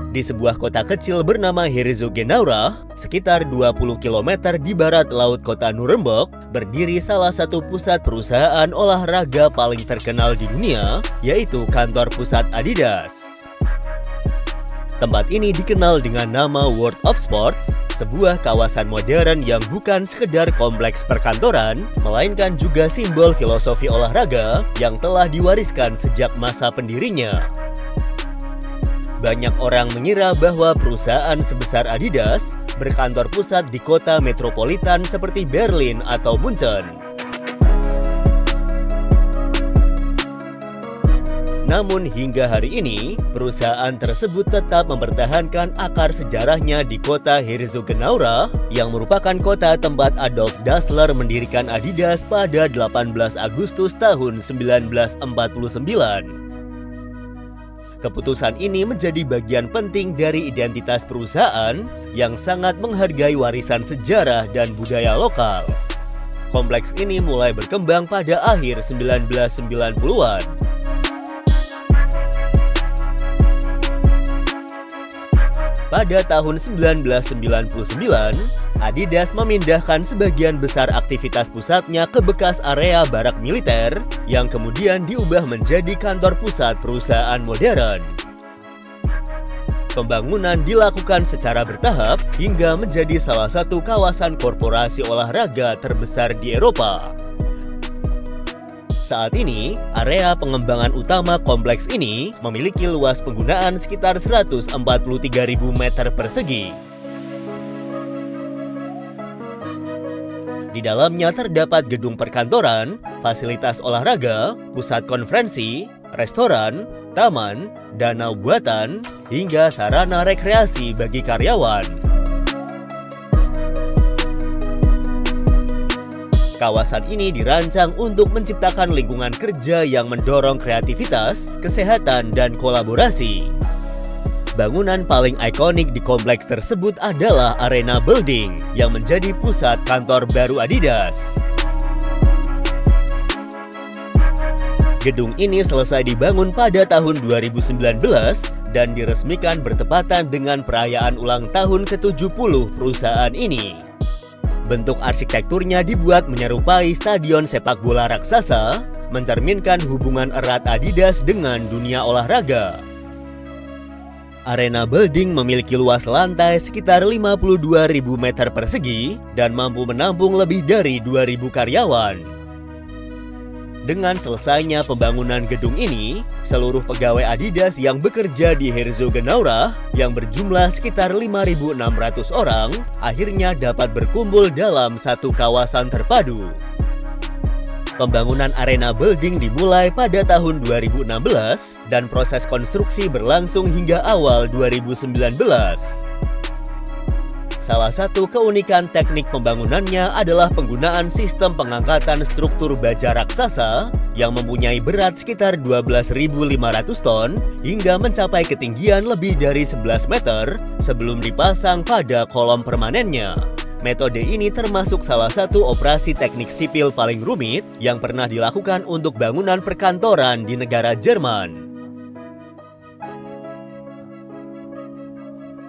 di sebuah kota kecil bernama Herzogenaurach, sekitar 20 km di barat laut kota Nuremberg, berdiri salah satu pusat perusahaan olahraga paling terkenal di dunia, yaitu kantor pusat Adidas. Tempat ini dikenal dengan nama World of Sports, sebuah kawasan modern yang bukan sekedar kompleks perkantoran, melainkan juga simbol filosofi olahraga yang telah diwariskan sejak masa pendirinya. Banyak orang mengira bahwa perusahaan sebesar Adidas berkantor pusat di kota metropolitan seperti Berlin atau Munchen. Namun hingga hari ini, perusahaan tersebut tetap mempertahankan akar sejarahnya di kota Herzogenaurach yang merupakan kota tempat Adolf Dassler mendirikan Adidas pada 18 Agustus tahun 1949. Keputusan ini menjadi bagian penting dari identitas perusahaan yang sangat menghargai warisan sejarah dan budaya lokal. Kompleks ini mulai berkembang pada akhir 1990-an. Pada tahun 1999, Adidas memindahkan sebagian besar aktivitas pusatnya ke bekas area barak militer yang kemudian diubah menjadi kantor pusat perusahaan modern. Pembangunan dilakukan secara bertahap hingga menjadi salah satu kawasan korporasi olahraga terbesar di Eropa. Saat ini, area pengembangan utama kompleks ini memiliki luas penggunaan sekitar 143.000 meter persegi. Di dalamnya terdapat gedung perkantoran, fasilitas olahraga, pusat konferensi, restoran, taman, danau buatan, hingga sarana rekreasi bagi karyawan. Kawasan ini dirancang untuk menciptakan lingkungan kerja yang mendorong kreativitas, kesehatan, dan kolaborasi. Bangunan paling ikonik di kompleks tersebut adalah Arena Building yang menjadi pusat kantor baru Adidas. Gedung ini selesai dibangun pada tahun 2019 dan diresmikan bertepatan dengan perayaan ulang tahun ke-70 perusahaan ini. Bentuk arsitekturnya dibuat menyerupai stadion sepak bola raksasa, mencerminkan hubungan erat Adidas dengan dunia olahraga. Arena Building memiliki luas lantai sekitar 52.000 meter persegi dan mampu menampung lebih dari 2.000 karyawan. Dengan selesainya pembangunan gedung ini, seluruh pegawai Adidas yang bekerja di Herzogenaurach yang berjumlah sekitar 5.600 orang akhirnya dapat berkumpul dalam satu kawasan terpadu. Pembangunan Arena Building dimulai pada tahun 2016 dan proses konstruksi berlangsung hingga awal 2019. Salah satu keunikan teknik pembangunannya adalah penggunaan sistem pengangkatan struktur baja raksasa yang mempunyai berat sekitar 12.500 ton hingga mencapai ketinggian lebih dari 11 meter sebelum dipasang pada kolom permanennya. Metode ini termasuk salah satu operasi teknik sipil paling rumit yang pernah dilakukan untuk bangunan perkantoran di negara Jerman.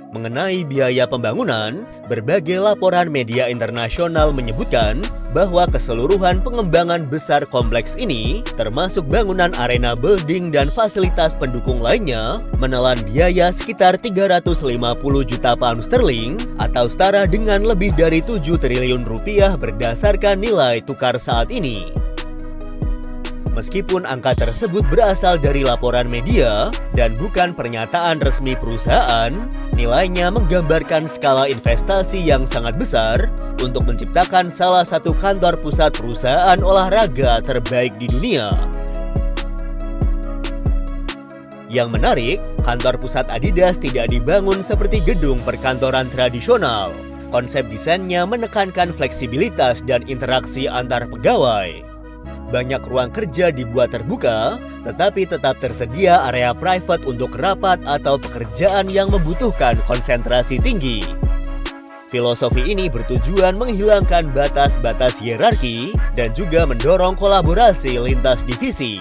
Mengenai biaya pembangunan, berbagai laporan media internasional menyebutkan bahwa keseluruhan pengembangan besar kompleks ini, termasuk bangunan Arena Building dan fasilitas pendukung lainnya, menelan biaya sekitar 350 juta pound sterling atau setara dengan lebih dari 7 triliun rupiah berdasarkan nilai tukar saat ini. Meskipun angka tersebut berasal dari laporan media dan bukan pernyataan resmi perusahaan, nilainya menggambarkan skala investasi yang sangat besar untuk menciptakan salah satu kantor pusat perusahaan olahraga terbaik di dunia. Yang menarik, kantor pusat Adidas tidak dibangun seperti gedung perkantoran tradisional. Konsep desainnya menekankan fleksibilitas dan interaksi antar pegawai. Banyak ruang kerja dibuat terbuka, tetapi tetap tersedia area private untuk rapat atau pekerjaan yang membutuhkan konsentrasi tinggi. Filosofi ini bertujuan menghilangkan batas-batas hierarki dan juga mendorong kolaborasi lintas divisi.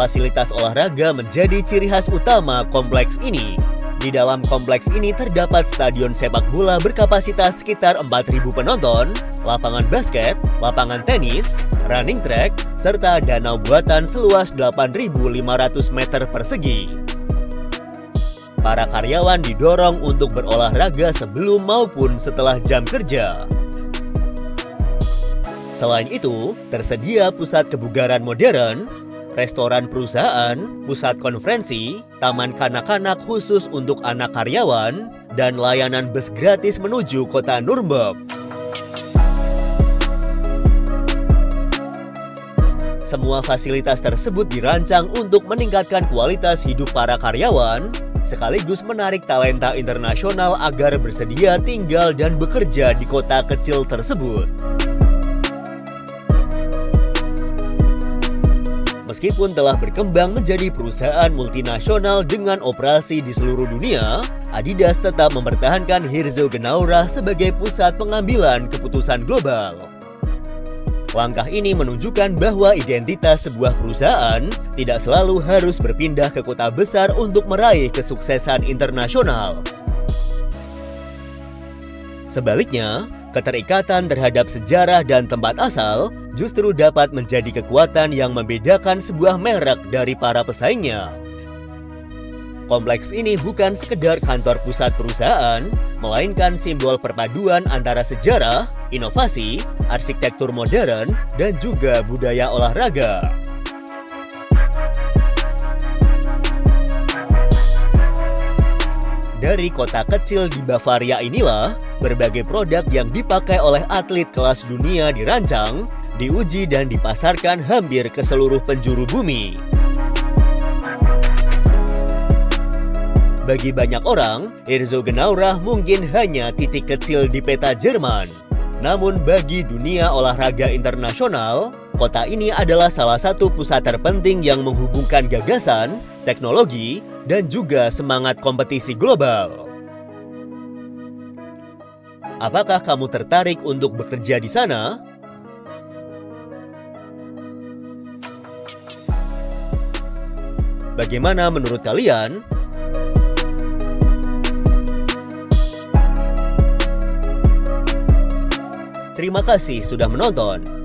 Fasilitas olahraga menjadi ciri khas utama kompleks ini. Di dalam kompleks ini terdapat stadion sepak bola berkapasitas sekitar 4.000 penonton, lapangan basket, lapangan tenis, running track, serta danau buatan seluas 8.500 meter persegi. Para karyawan didorong untuk berolahraga sebelum maupun setelah jam kerja. Selain itu, tersedia pusat kebugaran modern, restoran perusahaan, pusat konferensi, taman kanak-kanak khusus untuk anak karyawan, dan layanan bus gratis menuju kota Nuremberg. Semua fasilitas tersebut dirancang untuk meningkatkan kualitas hidup para karyawan, sekaligus menarik talenta internasional agar bersedia tinggal dan bekerja di kota kecil tersebut. Meskipun telah berkembang menjadi perusahaan multinasional dengan operasi di seluruh dunia, Adidas tetap mempertahankan Herzogenaurach sebagai pusat pengambilan keputusan global. Langkah ini menunjukkan bahwa identitas sebuah perusahaan tidak selalu harus berpindah ke kota besar untuk meraih kesuksesan internasional. Sebaliknya, keterikatan terhadap sejarah dan tempat asal justru dapat menjadi kekuatan yang membedakan sebuah merek dari para pesaingnya. Kompleks ini bukan sekedar kantor pusat perusahaan, melainkan simbol perpaduan antara sejarah, inovasi, arsitektur modern, dan juga budaya olahraga. Dari kota kecil di Bavaria inilah, berbagai produk yang dipakai oleh atlet kelas dunia dirancang, diuji dan dipasarkan hampir ke seluruh penjuru bumi. Bagi banyak orang, Herzogenaurach mungkin hanya titik kecil di peta Jerman. Namun bagi dunia olahraga internasional, kota ini adalah salah satu pusat terpenting yang menghubungkan gagasan, teknologi, dan juga semangat kompetisi global. Apakah kamu tertarik untuk bekerja di sana? Bagaimana menurut kalian? Terima kasih sudah menonton.